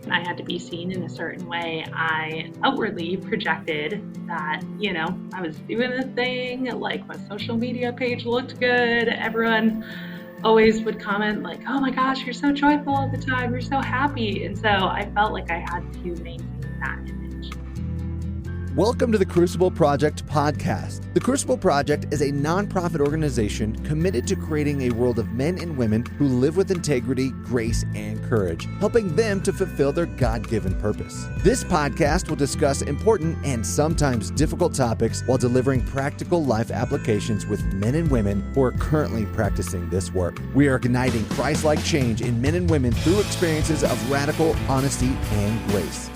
and I had to be seen in a certain way, I outwardly projected that, I was doing a thing, like my social media page looked good. Everyone always would comment like, oh my gosh, you're so joyful all the time. You're so happy. And so I felt like I had to maintain that image. Welcome to the Crucible Project Podcast. The Crucible Project is a nonprofit organization committed to creating a world of men and women who live with integrity, grace, and courage, helping them to fulfill their God-given purpose. This podcast will discuss important and sometimes difficult topics while delivering practical life applications with men and women who are currently practicing this work. We are igniting Christ-like change in men and women through experiences of radical honesty and grace.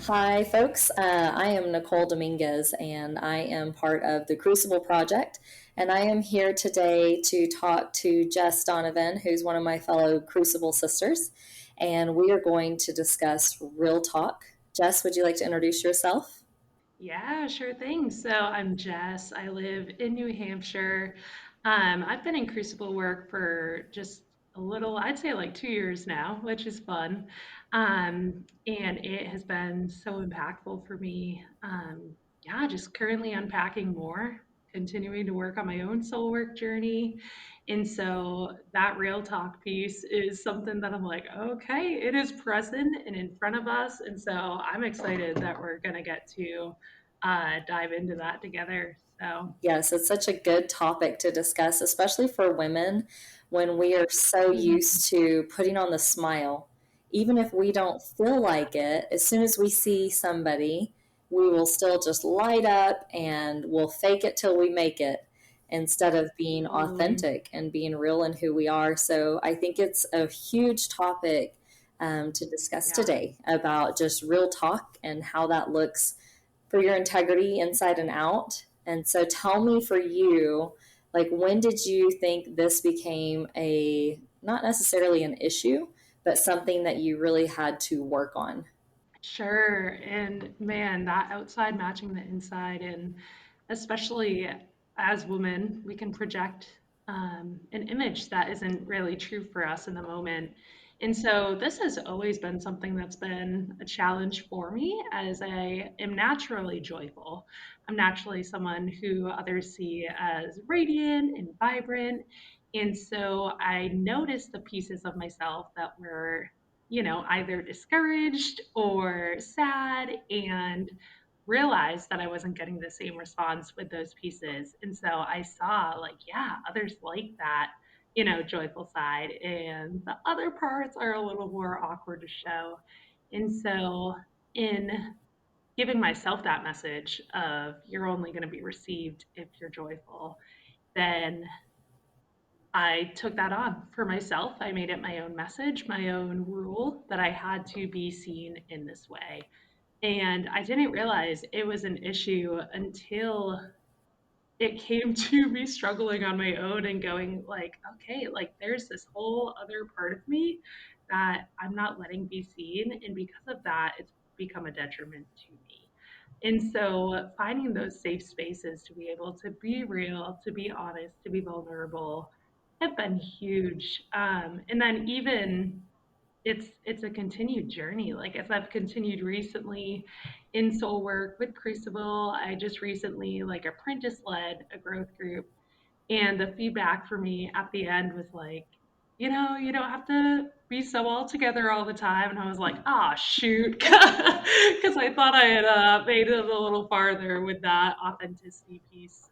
Hi, folks. I am Nicole Dominguez, and I am part of the Crucible Project. And I am here today to talk to Jess Donovan, who's one of my fellow Crucible sisters. And we are going to discuss real talk. Jess, would you like to introduce yourself? Yeah, sure thing. So I'm Jess. I live in New Hampshire. I've been in Crucible work for just a little, I'd say like 2 years now, which is fun. And it has been so impactful for me. Yeah, just currently unpacking more, continuing to work on my own soul work journey. And so that real talk piece is something that I'm like, okay, it is present and in front of us. And so I'm excited that we're going to get to dive into that together. So Yes, it's such a good topic to discuss, especially for women when we are so used to putting on the smile. Even if we don't feel like it, as soon as we see somebody, we will still just light up and we'll fake it till we make it instead of being authentic and being real in who we are. So I think it's a huge topic to discuss today about just real talk and how that looks for your integrity inside and out. And so tell me, for you, like, when did you think this became not necessarily an issue, but something that you really had to work on? Sure. And man, that outside matching the inside, and especially as women, we can project an image that isn't really true for us in the moment. And so this has always been something that's been a challenge for me, as I am naturally joyful. I'm naturally someone who others see as radiant and vibrant. And so I noticed the pieces of myself that were, either discouraged or sad, and realized that I wasn't getting the same response with those pieces. And so I saw, like, yeah, others like that, joyful side, and the other parts are a little more awkward to show. And so, in giving myself that message of you're only going to be received if you're joyful, then I took that on for myself. I made it my own message, my own rule, that I had to be seen in this way. And I didn't realize it was an issue until it came to me struggling on my own and going like, okay, like there's this whole other part of me that I'm not letting be seen. And because of that, it's become a detriment to me. And so finding those safe spaces to be able to be real, to be honest, to be vulnerable have been huge. And then even it's a continued journey. Like, as I've continued recently in soul work with Crucible, I just recently like apprentice led a growth group, and the feedback for me at the end was like, you don't have to be so all together all the time. And I was like, ah, shoot, because I thought I had made it a little farther with that authenticity piece.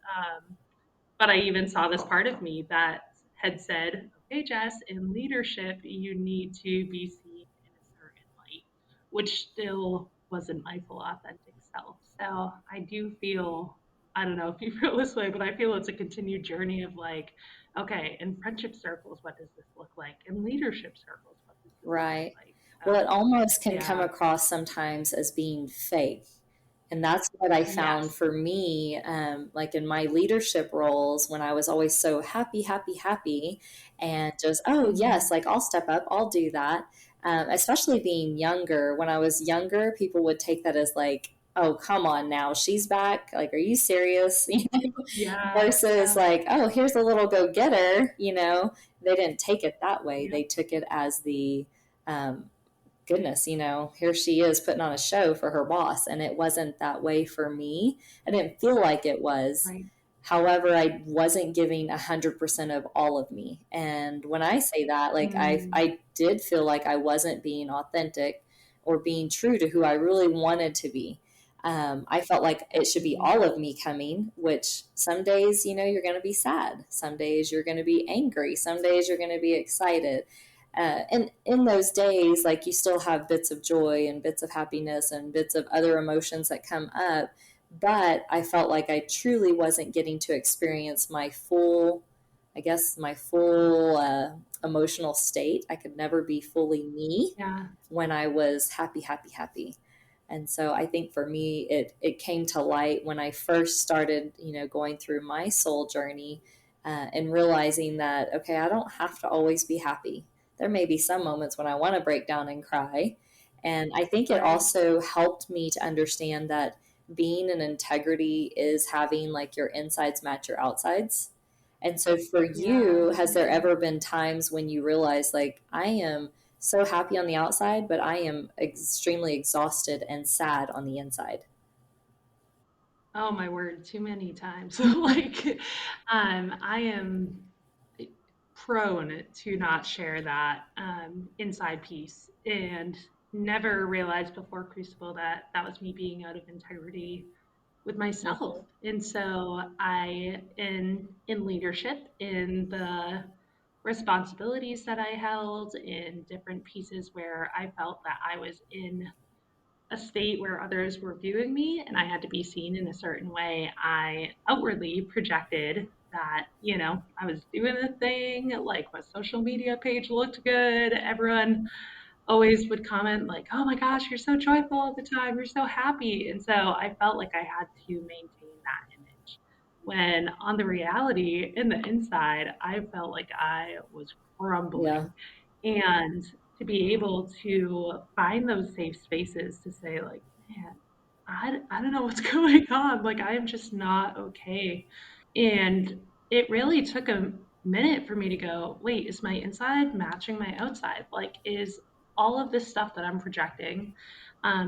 But I even saw this part of me that had said, okay, Jess, in leadership, you need to be seen in a certain light, which still wasn't my full authentic self. So I do feel, I don't know if you feel this way, but I feel it's a continued journey of like, okay, in friendship circles, what does this look like? In leadership circles, what does this Right. look like? Well, it almost can come across sometimes as being fake. And that's what I found for me, like in my leadership roles, when I was always so happy, happy, happy, and just, oh, yes, like I'll step up, I'll do that. Especially being younger. When I was younger, people would take that as like, oh, come on now, she's back. Like, are you serious? Versus like, oh, here's a little go-getter, They didn't take it that way. They took it as the goodness, here she is putting on a show for her boss. And it wasn't that way for me. I didn't feel like it was. Right. However, I wasn't giving 100% of all of me. And when I say that, like I did feel like I wasn't being authentic or being true to who I really wanted to be. I felt like it should be all of me coming, which some days, you're going to be sad. Some days you're going to be angry. Some days you're going to be excited. And in those days, like, you still have bits of joy and bits of happiness and bits of other emotions that come up. But I felt like I truly wasn't getting to experience my full emotional state. I could never be fully me when I was happy, happy, happy. And so I think for me, it came to light when I first started, going through my soul journey, and realizing that, okay, I don't have to always be happy. There may be some moments when I want to break down and cry. And I think it also helped me to understand that being in integrity is having like your insides match your outsides. And so for you, has there ever been times when you realize, like, I am so happy on the outside, but I am extremely exhausted and sad on the inside? Oh my word, too many times. Like, I am prone to not share that inside piece, and never realized before Crucible that that was me being out of integrity with myself. And so in leadership, in the responsibilities that I held, in different pieces where I felt that I was in a state where others were viewing me and I had to be seen in a certain way, I outwardly projected that, I was doing the thing, like my social media page looked good. Everyone always would comment like, "Oh my gosh, you're so joyful all the time. You're so happy." And so I felt like I had to maintain that image. When on the reality, in the inside, I felt like I was crumbling. And to be able to find those safe spaces to say like, man, I don't know what's going on. Like, I am just not okay. And it really took a minute for me to go, wait, is my inside matching my outside? Like, is all of this stuff that I'm projecting?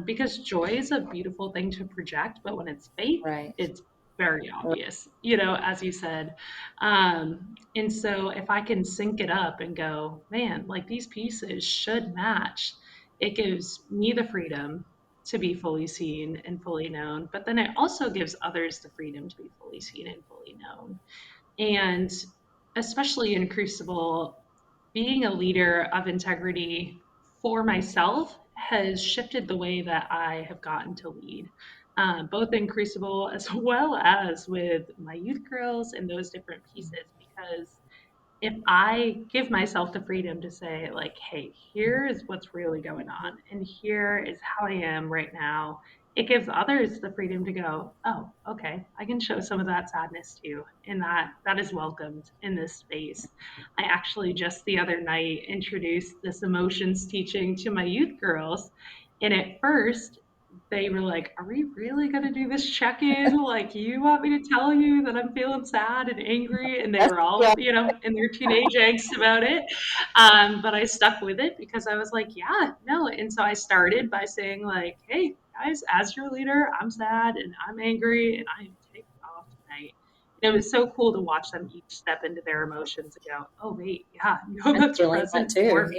Because joy is a beautiful thing to project, but when it's fake, Right. it's very obvious, as you said. And so if I can sync it up and go, man, like these pieces should match, it gives me the freedom to be fully seen and fully known, but then it also gives others the freedom to be fully seen and fully known. And especially in Crucible, being a leader of integrity for myself has shifted the way that I have gotten to lead, both in Crucible as well as with my youth girls and those different pieces. Because if I give myself the freedom to say, like, hey, here is what's really going on, and here is how I am right now, it gives others the freedom to go, oh, okay, I can show some of that sadness too. And that is welcomed in this space. I actually just the other night introduced this emotions teaching to my youth girls. And at first, they were like, are we really going to do this check-in? Like, you want me to tell you that I'm feeling sad and angry? And they were all, in their teenage angst about it. But I stuck with it because I was like, yeah, no. And so I started by saying like, hey, guys, as your leader, I'm sad and I'm angry and I am ticked off tonight. And it was so cool to watch them each step into their emotions and go, oh, wait, yeah, that's present that too. for me.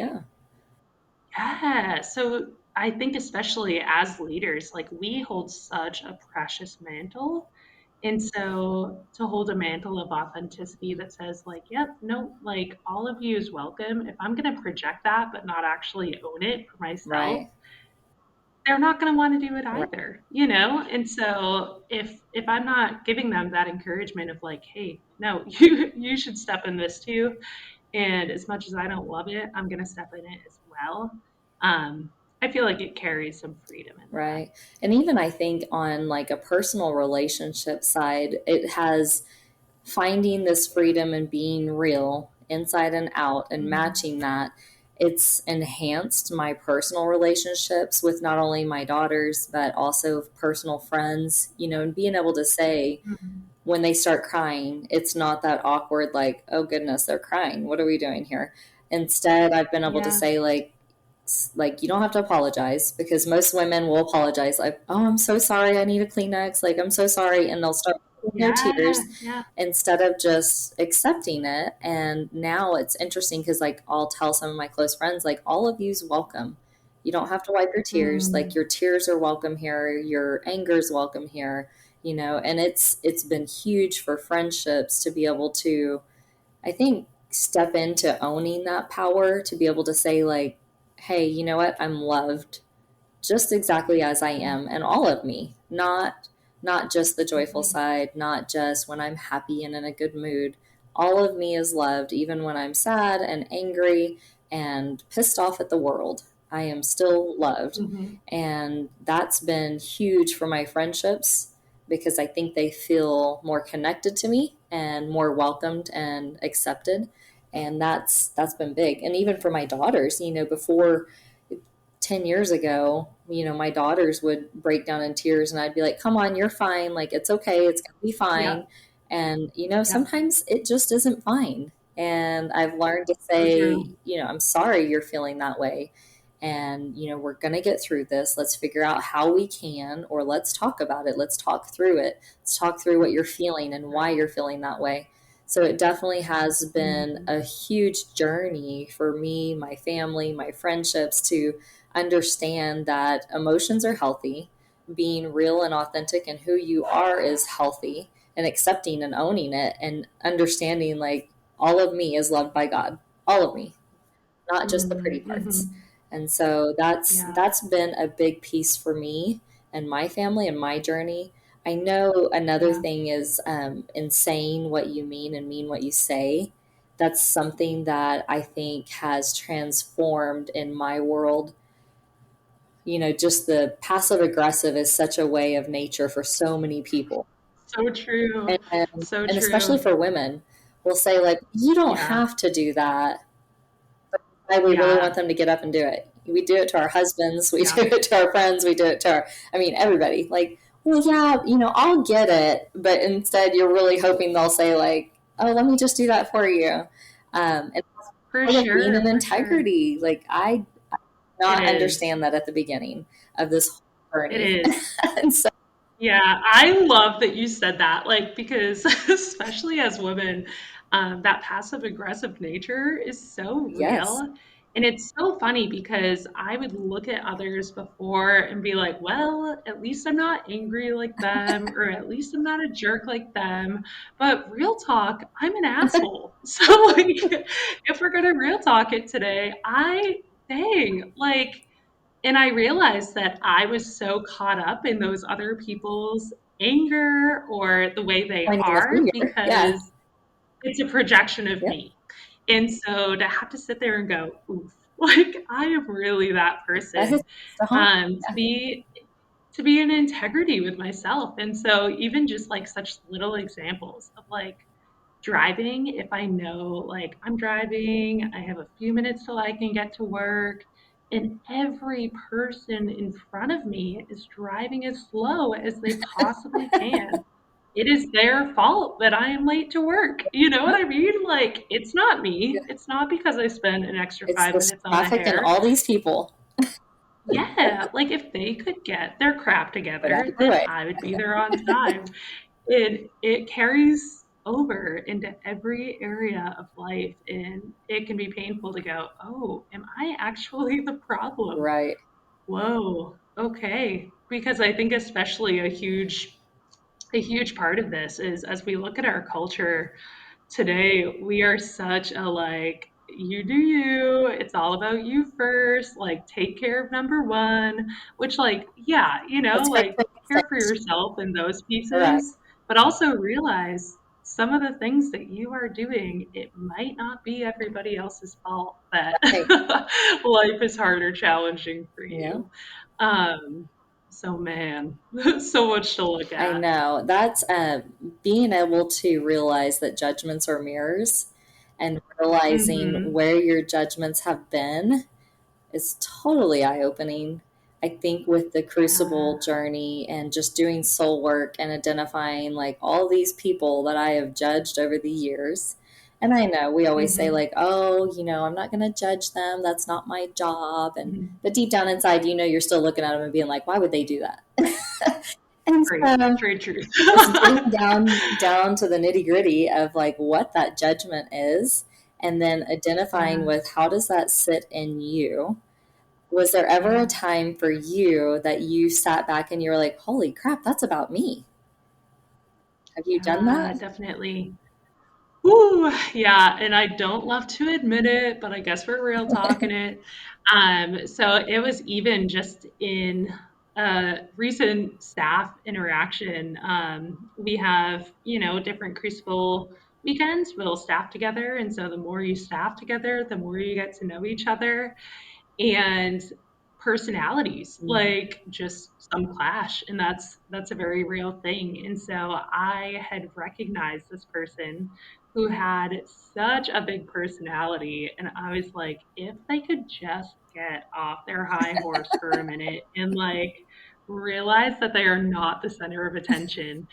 Yeah. So I think especially as leaders, like we hold such a precious mantle. And so to hold a mantle of authenticity that says like, yep, no, like all of you is welcome. If I'm going to project that, but not actually own it for myself, they're not going to want to do it either, And so if I'm not giving them that encouragement of like, hey, no, you should step in this too. And as much as I don't love it, I'm going to step in it as well. I feel like it carries some freedom in that. And even I think on like a personal relationship side, it has finding this freedom and being real inside and out and matching that. It's enhanced my personal relationships with not only my daughters, but also personal friends, and being able to say when they start crying, it's not that awkward, like, oh goodness, they're crying. What are we doing here? Instead, I've been able to say like, like, you don't have to apologize, because most women will apologize, like, oh, I'm so sorry, I need a Kleenex, like, I'm so sorry, and they'll start with their Yeah, tears yeah. instead of just accepting it. And now it's interesting because, like, I'll tell some of my close friends, like, all of you's welcome. You don't have to wipe your tears. Like, Mm, your tears are welcome here. Your anger is welcome here. And it's been huge for friendships to be able to, I think, step into owning that power, to be able to say, like, hey, you know what? I'm loved just exactly as I am, and all of me, not just the joyful mhm, side, not just when I'm happy and in a good mood. All of me is loved, even when I'm sad and angry and pissed off at the world. I am still loved. mhm, And that's been huge for my friendships, because I think they feel more connected to me and more welcomed and accepted. And that's been big. And even for my daughters, before 10 years ago, my daughters would break down in tears, and I'd be like, come on, you're fine. Like, it's okay. It's going to be fine. yep, And, yep. sometimes it just isn't fine. And I've learned to So say, true. I'm sorry you're feeling that way. And, we're going to get through this. Let's figure out how we can, or let's talk about it. Let's talk through it. Let's talk through what you're feeling and why Right. you're feeling that way. So it definitely has been Mhm, a huge journey for me, my family, my friendships, to understand that emotions are healthy, being real and authentic and who you are is healthy, and accepting and owning it, and understanding, like, all of me is loved by God, all of me, not just the pretty mhm, parts. mhm. And so that's Yeah, that's been a big piece for me and my family and my journey. I know another yeah. thing is, in saying what you mean and mean what you say. That's something that I think has transformed in my world. Just the passive aggressive is such a way of nature for so many people. So true. And, So and especially true. for women, we'll say, like, you don't Yeah, have to do that. Why we really yeah, want them to get up and do it. We do it to our husbands, we yeah. do it to our friends, we do it to everybody. Like, well, yeah, I'll get it. But instead, you're really hoping they'll say, like, oh, let me just do that for you. And For part of being sure, an for sure. integrity. Like, I It not is. understand that at the beginning of this whole It journey. is. And so, Yeah, I love that you said that, like, because especially as women, that passive aggressive nature is so yes. real. And it's so funny because I would look at others before and be like, well, at least I'm not angry like them, or at least I'm not a jerk like them. But real talk, I'm an asshole. So, like, if we're gonna real talk it today, dang, like, and I realized that I was so caught up in those other people's anger or the way they Pointing the are finger. Yeah. because it's a projection of Yep. me. And so to have to sit there and go, oof, like I am really that That hits person, the home. um, to Yeah. be to be in integrity with myself. And so even just like such little examples of like driving, if I know like I'm driving, I have a few minutes till I can get to work, and every person in front of me is driving as slow as they possibly can. It is their fault that I am late to work. You know what Yep. I mean? Like, it's not Yeah. me. It's not because I spent an extra It's five this minutes on the traffic and hair. all these people Yeah, like if they could get their crap get out together, of the then way. I would be there on time. It carries over into every area of life, and it can be painful to go, oh, am I actually the problem? Right. Whoa, okay. Because I think especially a huge part of this is as we look at our culture today, we are such a like, you do you, it's all about you first, like take care of number one, which like, yeah, That's great like for care for things. yourself in those Correct. pieces, but also realize some of the things that you are doing, it might not be everybody else's fault that Right. life is hard or challenging for Yeah. you. Um, so man, so much to look I at. know. That's being able to realize that judgments are mirrors, and realizing Hmm. where your judgments have been is totally eye opening. I think with the Yeah. Crucible journey and just doing soul work and identifying, like, all these people that I have judged over the years, And I know we always say like, oh, I'm not going to judge them. That's not my job. But deep down inside, you're still looking at them and being like, why would they do that? And so Very true. it's getting down to the nitty gritty of like what that judgment is, and then identifying with how does that sit in you. Was there ever a time for you that you sat back and you were like, holy crap, that's about me? Have you done that? Definitely. Ooh, yeah, and I don't love to admit it, but I guess we're real talking it. So it was even just in a recent staff interaction. We have, different Crucible weekends. We'll staff together, and so the more you staff together, the more you get to know each other. And personalities like just some clash, and that's a very real thing. And so I had recognized this person who had such a big personality, and I was like, if they could just get off their high horse for a minute and like realize that they are not the center of attention.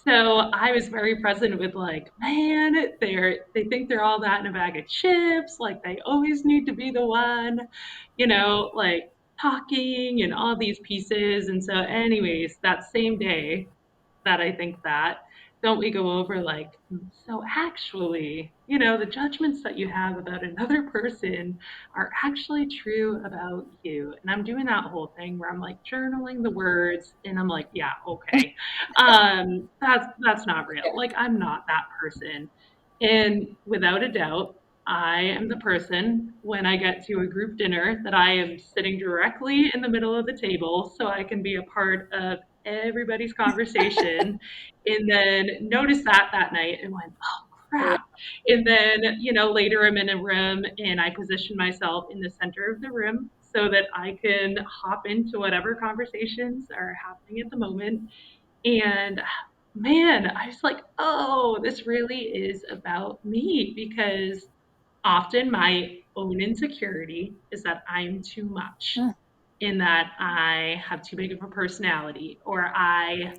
So I was very present with like, man, they think they're all that in a bag of chips, like they always need to be the one, like talking and all these pieces. And so anyways, that same day that I think that, don't we go over like, so actually, the judgments that you have about another person are actually true about you. And I'm doing that whole thing where I'm like journaling the words and I'm like, yeah, okay. That's not real. Like I'm not that person. And without a doubt, I am the person when I get to a group dinner that I am sitting directly in the middle of the table so I can be a part of everybody's conversation, and then notice that night and went, oh crap. And then, later I'm in a room and I position myself in the center of the room so that I can hop into whatever conversations are happening at the moment. And man, I was like, oh, this really is about me, because often my own insecurity is that I'm too much, in that I have too big of a personality, or I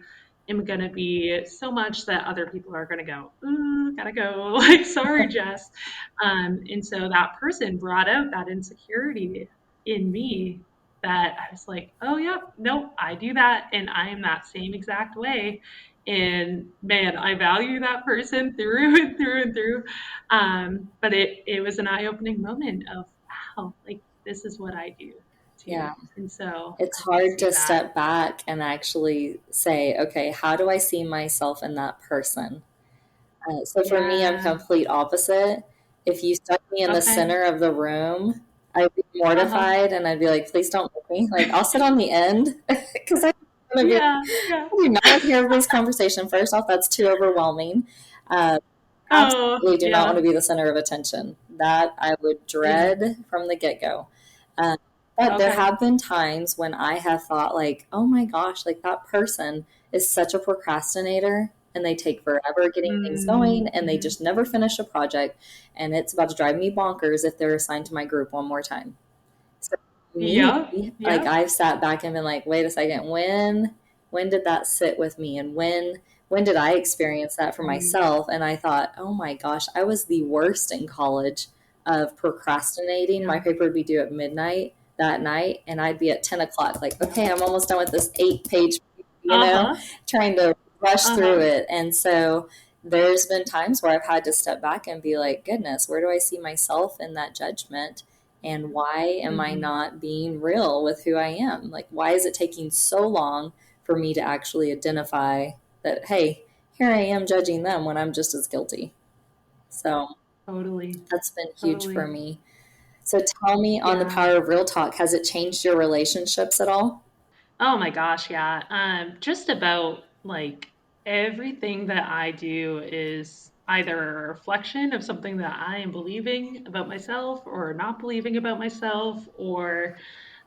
am going to be so much that other people are going to go, ooh, gotta go, like, sorry, Jess. And so that person brought out that insecurity in me that I was like, oh, yeah, no, I do that. And I am that same exact way. And man, I value that person through and through and through. But it was an eye-opening moment of, wow, like this is what I do too. Yeah. And so it's hard to step back and actually say, okay, how do I see myself in that person? So for me, I'm complete opposite. If you stuck me in the center of the room, I'd be mortified and I'd be like, please don't move me. Like I'll sit on the end because I do not want to hear this conversation. First off, that's too overwhelming. Absolutely do not want to be the center of attention. That I would dread from the get-go. But there have been times when I have thought like, oh my gosh, like that person is such a procrastinator and they take forever getting things going and they just never finish a project, and it's about to drive me bonkers if they're assigned to my group one more time. So like I've sat back and been like, wait a second, when did that sit with me, and when did I experience that for myself? And I thought, oh my gosh, I was the worst in college of procrastinating. My paper would be due at midnight that night and I'd be at 10 o'clock like, okay, I'm almost done with this 8-page, trying to rush through it. And so there's been times where I've had to step back and be like, goodness, where do I see myself in that judgment? And why am I not being real with who I am? Like, why is it taking so long for me to actually identify that, hey, here I am judging them when I'm just as guilty? So that's been huge for me. So tell me, on the power of real talk, has it changed your relationships at all? Oh my gosh, yeah. Just about like everything that I do is either a reflection of something that I am believing about myself or not believing about myself, or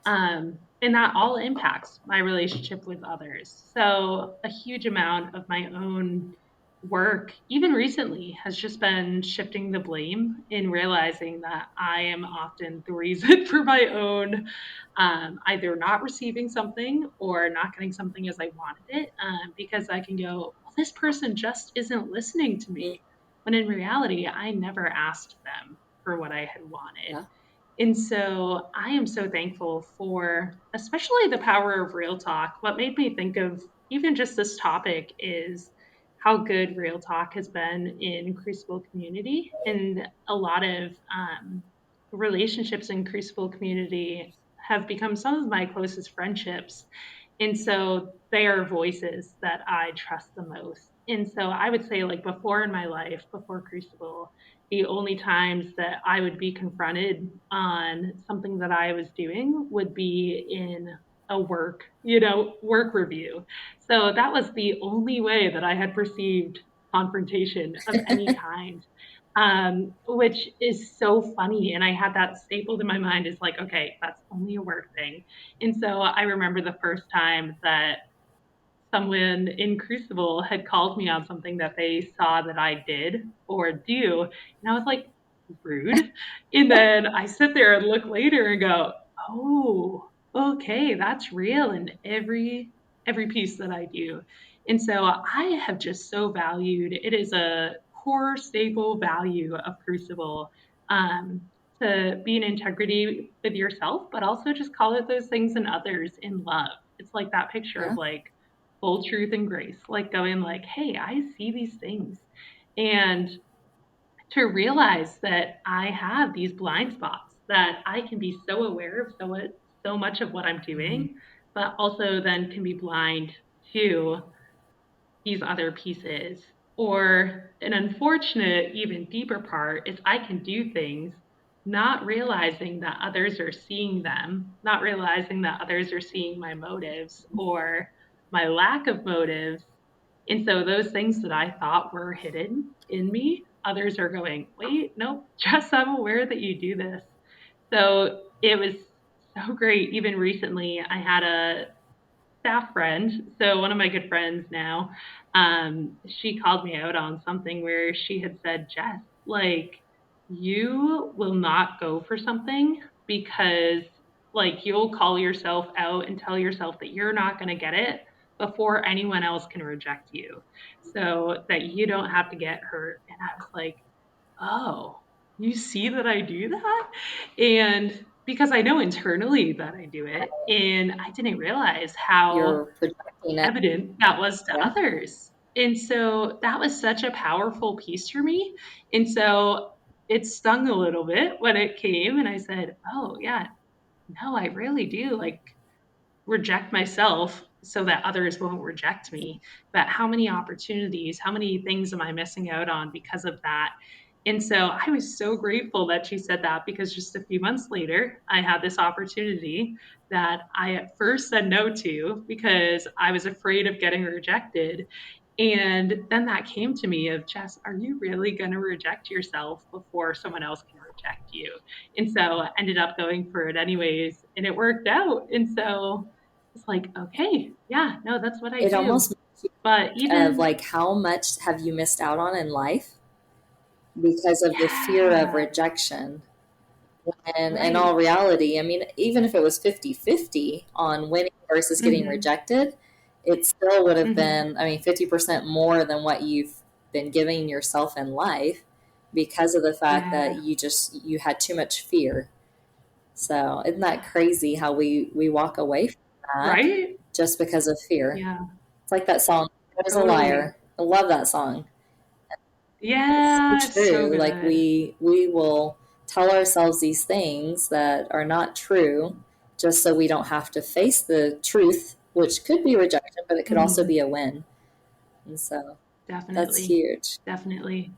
and that all impacts my relationship with others. So a huge amount of my own work, even recently, has just been shifting the blame in realizing that I am often the reason for my own either not receiving something or not getting something as I wanted it, because I can go, well, this person just isn't listening to me. when in reality, I never asked them for what I had wanted. Yeah. And so I am so thankful for especially the power of real talk. What made me think of even just this topic is how good real talk has been in Crucible community. And a lot of relationships in Crucible community have become some of my closest friendships. And so they are voices that I trust the most. And so I would say, like, before in my life, before Crucible, the only times that I would be confronted on something that I was doing would be in a work review. So that was the only way that I had perceived confrontation of any kind, which is so funny. And I had that stapled in my mind as like, okay, that's only a work thing. And so I remember the first time that someone in Crucible had called me on something that they saw that I did or do. And I was like, rude. And then I sit there and look later and go, oh, okay, that's real in every piece that I do. And so I have just so valued it is a core staple value of Crucible, um, to be in integrity with yourself, but also just call it those things in others in love. It's like that picture of Yeah. like full truth and grace, like going like, hey, I see these things. And to realize that I have these blind spots, that I can be so aware of so much of what I'm doing, but also then can be blind to these other pieces. Or an unfortunate, even deeper part is I can do things not realizing that others are seeing them, not realizing that others are seeing my motives or my lack of motives. And so those things that I thought were hidden in me, others are going, wait, nope, just I'm aware that you do this. So it was so great. Even recently, I had a staff friend, so one of my good friends now, she called me out on something where she had said, Jess, like, you will not go for something because, like, you'll call yourself out and tell yourself that you're not going to get it before anyone else can reject you so that you don't have to get hurt. And I was like, oh, you see that I do that? And because I know internally that I do it, and I didn't realize how You're projecting it. evident that was to Yeah. others. And so that was such a powerful piece for me. And so it stung a little bit when it came, and I said, oh, yeah, no, I really do. Like, reject myself so that others won't reject me. But how many opportunities, how many things am I missing out on because of that? And so I was so grateful that she said that because just a few months later, I had this opportunity that I at first said no to because I was afraid of getting rejected. And then that came to me of, Jess, are you really going to reject yourself before someone else can reject you? And so I ended up going for it anyways, and it worked out. And so it's like, okay, yeah, no, that's what I It do. almost makes you But think of even, like how much have you missed out on in life because of the fear of yeah, rejection. And in all right. reality, I mean, even if it was 50-50 on winning versus getting Mm-hmm, rejected, it still would have mm-hmm, been, I mean, 50% more than what you've been giving yourself in life because of the fact that yeah, you had too much fear. So isn't that crazy how we walk away from that right? just because of fear? Yeah, It's like that song, "God is a totally. liar." I love that song. It's so Yeah, it's so true. Like good. we will tell ourselves these things that are not true just so we don't have to face the truth, which could be rejection, but it could also Mm-hmm, be a win. And so that's definitely, huge. definitely.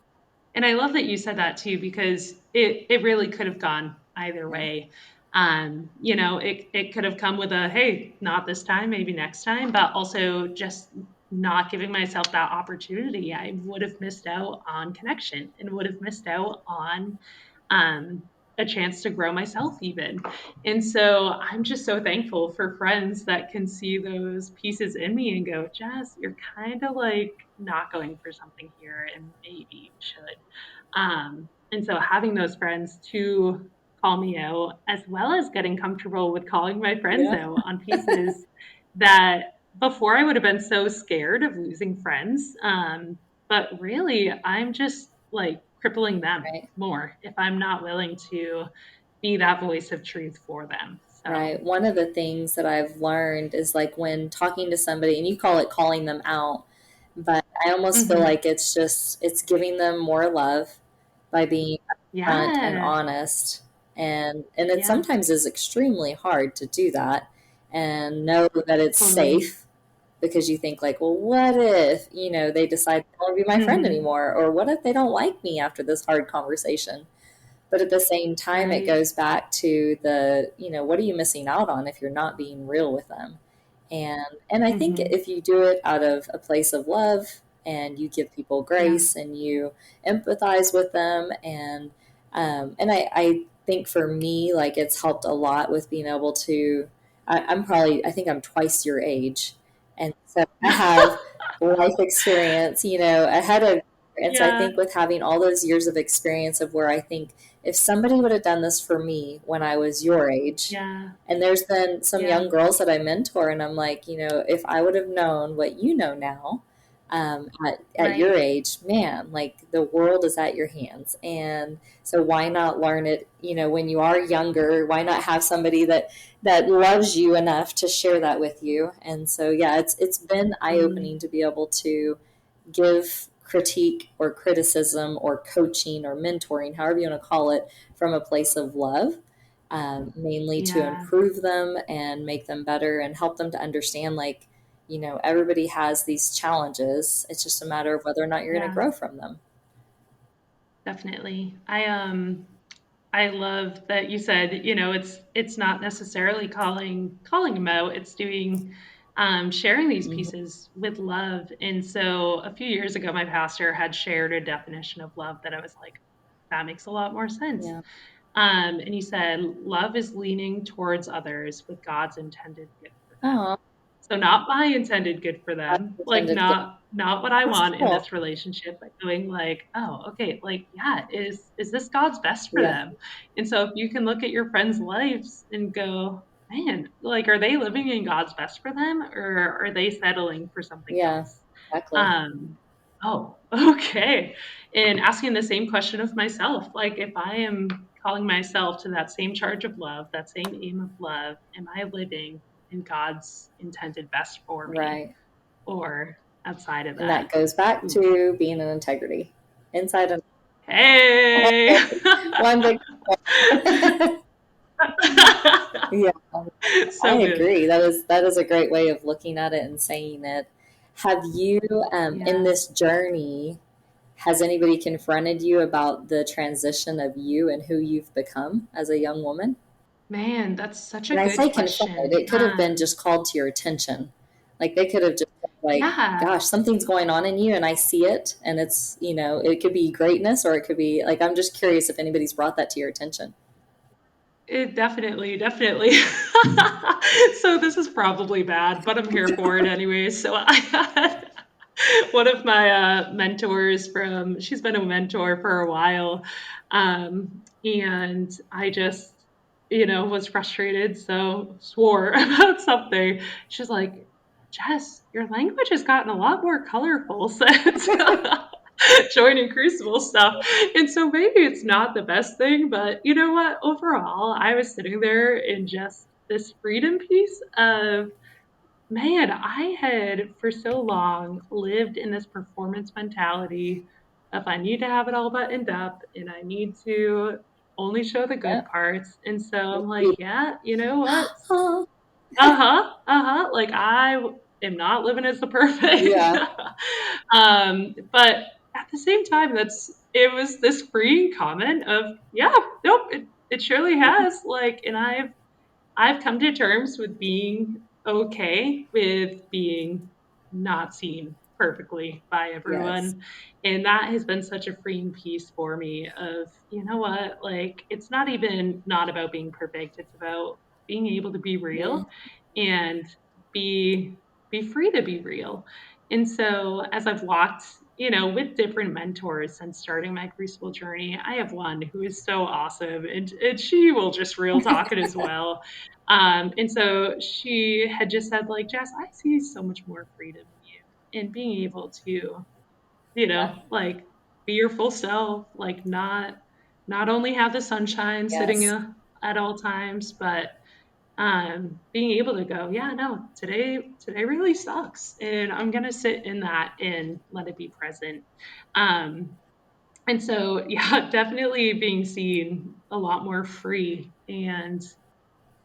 And I love that you said that too, because it really could have gone either Yeah. way. It could have come with a, hey, not this time, maybe next time, but also just not giving myself that opportunity. I would have missed out on connection and would have missed out on um, a chance to grow myself even. And so I'm just so thankful for friends that can see those pieces in me and go, Jess, you're kind of like not going for something here and maybe you should. And so having those friends to call me out, as well as getting comfortable with calling my friends Yeah. out on pieces that before I would have been so scared of losing friends. But really, I'm just like crippling them Right. more if I'm not willing to be that voice of truth for them. So, Right. One of the things that I've learned is like when talking to somebody, and you call it calling them out, but I almost feel mhm. like it's giving them more love by being upfront and Yeah, honest. And it yeah, sometimes is extremely hard to do that and know that it's totally. safe because you think like, well, what if, they decide they don't want to be my friend Mhm. anymore? Or what if they don't like me after this hard conversation? But at the same time, it Right. goes back to what are you missing out on if you're not being real with them? And I think Mhm. if you do it out of a place of love and you give people Yeah, grace and you empathize with them and I think for me, like it's helped a lot with being able to I think I'm twice your age. And so I have life experience, ahead of. And so I yeah, think with having all those years of experience of where I think if somebody would have done this for me when I was your age, yeah, and there's been some yeah, young girls that I mentor, and I'm like, if I would have known what you know now at your right. age, man, like the world is at your hands. And so why not learn it, when you are younger? Why not have somebody that loves you enough to share that with you? And so, yeah, it's been eye Mm, opening to be able to give critique or criticism or coaching or mentoring, however you want to call it, from a place of love, mainly to yeah, improve them and make them better and help them to understand like, everybody has these challenges. It's just a matter of whether or not you're going to yeah, grow from them. definitely. I love that you said, it's not necessarily calling them out. It's doing sharing these Mm-hmm. pieces with love. And so a few years ago, my pastor had shared a definition of love that I was like, that makes a lot more sense. Yeah. And he said, love is leaning towards others with God's intended good for them. Oh, So not my intended good for I them, like intended good. not what I That's want in cool. this relationship, but going like, oh, okay, like yeah, is this God's best for Yeah. them? And so if you can look at your friends' lives and go, man, like are they living in God's best for them or are they settling for something Yeah. else? Exactly. Um, oh, okay. And asking the same question of myself, like if I am calling myself to that same charge of love, that same aim of love, am I living in God's intended best for me Right. or outside of And that? that goes back Oof. to being an integrity inside and Hey. one big. Yeah, I So good. agree. That is a great way of looking at it and saying it. Have you, in Yeah. this journey, has anybody confronted you about the transition of you and who you've become as a young woman? Man, that's such a And I good say confronted, question. it could have been just called to your attention. Like they could have just said, like, Yeah, gosh, something's going on in you and I see it. And it's, it could be greatness or it could be like, I'm just curious if anybody's brought that to your attention. it definitely. So this is probably bad, but I'm here for it anyway. So I had one of my mentors she's been a mentor for a while. And I just, was frustrated. So swore about something. She's like, Jess, your language has gotten a lot more colorful since joining Crucible stuff. And so maybe it's not the best thing, but you know what? Overall, I was sitting there in just this freedom piece of, man, I had for so long lived in this performance mentality of I need to have it all buttoned up and I need to only show the good Yep. parts. And so I'm like, yeah, you know what? Oh, Uh-huh, uh-huh. Like am not living as the perfect. yeah. But at the same time, it was this freeing comment of, yeah, nope, it surely has. Like, and I've come to terms with being okay with being not seen perfectly by Yes. everyone. And that has been such a freeing piece for me of, you know what, like it's not even not about being perfect. It's about being able to be Mm, real and be be free to be real. And so as I've walked, with different mentors since starting my Crucible journey, I have one who is so awesome and she will just real talk it as well. And so she had just said, like, Jess, I see so much more freedom in you and being able to, yeah. like be your full self, like not only have the sunshine sitting Yes. at all times, but being able to go, yeah, no, today really sucks, and I'm gonna sit in that and let it be present. Um, and so, yeah, definitely being seen a lot more free and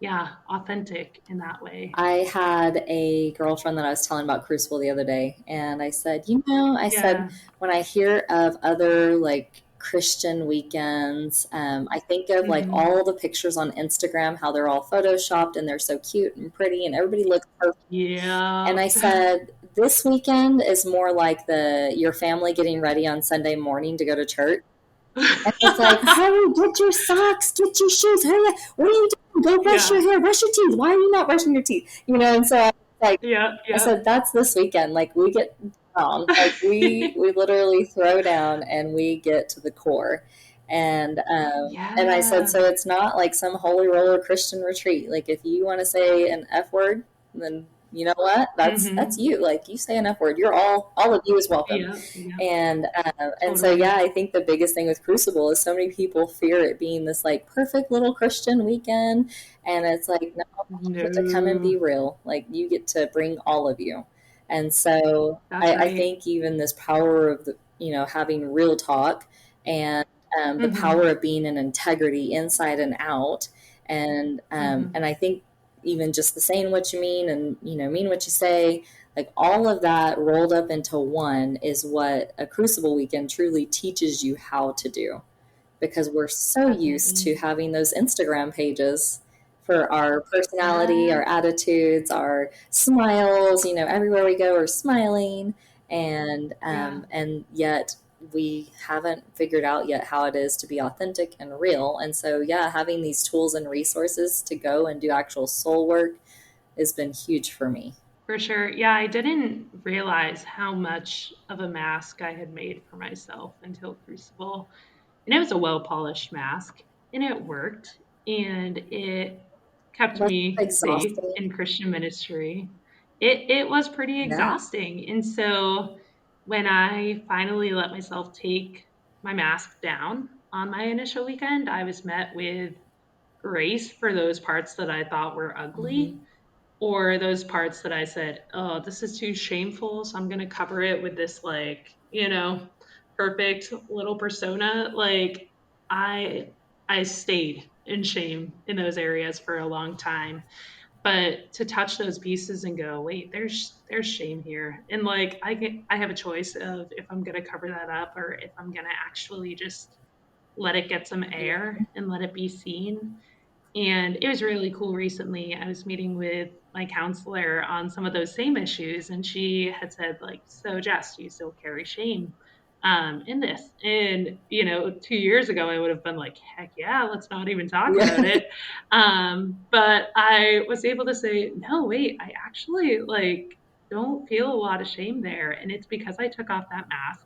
yeah, authentic in that way. I had a girlfriend that I was telling about Crucible the other day, and I said, I said, Yeah. when I hear of other like Christian weekends, I think of like Hmm. all the pictures on Instagram, how they're all photoshopped and they're so cute and pretty, and everybody looks perfect. And Yeah. I said, this weekend is more like your family getting ready on Sunday morning to go to church. And it's like, hurry, get your socks, get your shoes, hurry up. What are you doing? Go brush Yeah. your hair, brush your teeth. Why are you not brushing your teeth? And so I was like, Yeah. I Yeah. said, that's this weekend. Like we get down, like we literally throw down and we get to the core. And I said, Yeah. so it's not like some holy roller Christian retreat. Like if you want to say an F word, then you know what? That's Hmm. you. Like you say an F word, you're all of you is welcome. Yeah. Yeah. And so Totally. yeah, I think the biggest thing with Crucible is so many people fear it being this like perfect little Christian weekend, and it's like no, you get to come and be No, real. Like you get to bring all of you, and so that's I right. think even this power of the having real talk and the Hmm. power of being in integrity inside and out, Hmm. and I think even just the saying what you mean and mean what you say, like all of that rolled up into one is what a Crucible weekend truly teaches you how to do, because we're so used to Definitely. having those Instagram pages for our personality, Yeah. our attitudes, our smiles. Everywhere we go, we're smiling, Yeah. and yet we haven't figured out yet how it is to be authentic and real. And so, yeah, having these tools and resources to go and do actual soul work has been huge for me. For sure. Yeah, I didn't realize how much of a mask I had made for myself until Crucible. And it was a well polished mask, and it worked, and it kept That's me safe exhausting. in Christian ministry. It was pretty Yeah. exhausting. And so when I finally let myself take my mask down on my initial weekend, I was met with grace for those parts that I thought were Mm-hmm. ugly, or those parts that I said, oh, this is too shameful, so I'm going to cover it with this, like, perfect little persona. Like, I I stayed in shame in those areas for a long time. But to touch those pieces and go, wait, there's shame here. And like I have a choice of if I'm going to cover that up or if I'm going to actually just let it get some Yeah. air and let it be seen. And it was really cool recently. I was meeting with my counselor on some of those same issues, and she had said, like, so Jess, do you still carry shame in this? And, 2 years ago, I would have been like, heck yeah, let's not even talk Yeah. about it. But I was able to say, no, wait, I actually like don't feel a lot of shame there. And it's because I took off that mask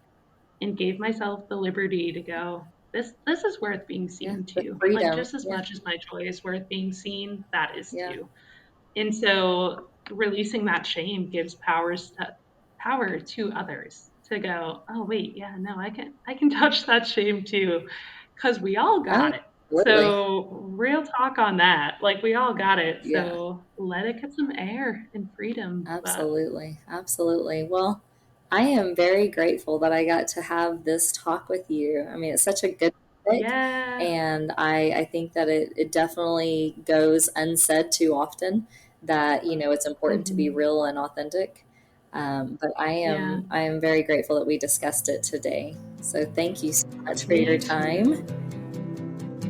and gave myself the liberty to go, this is worth being Yeah. seen The too. Like freedom. just as Yeah. much as my joy is worth being seen, that is Yeah. too. And so releasing that shame gives power to others to go, oh wait, yeah, no, I can touch that shame too. Cause we all Oh, got it. absolutely. So real talk on that. Like we all got it. Yeah. So let it get some air and freedom. But Absolutely. Absolutely. Well, I am very grateful that I got to have this talk with you. I mean, it's such a good topic, yeah. and I think that it definitely goes unsaid too often that, it's important to be Hmm. real and authentic. But I Yeah. am I am very grateful that we discussed it today. So thank you so much for your Me too. time.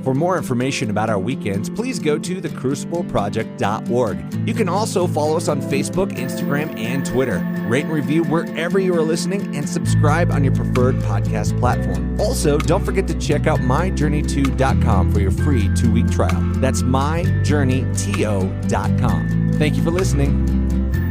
For more information about our weekends, please go to thecrucibleproject.org. You can also follow us on Facebook, Instagram, and Twitter. Rate and review wherever you are listening and subscribe on your preferred podcast platform. Also, don't forget to check out myjourney2.com for your free 2-week trial. That's myjourneyto.com. Thank you for listening.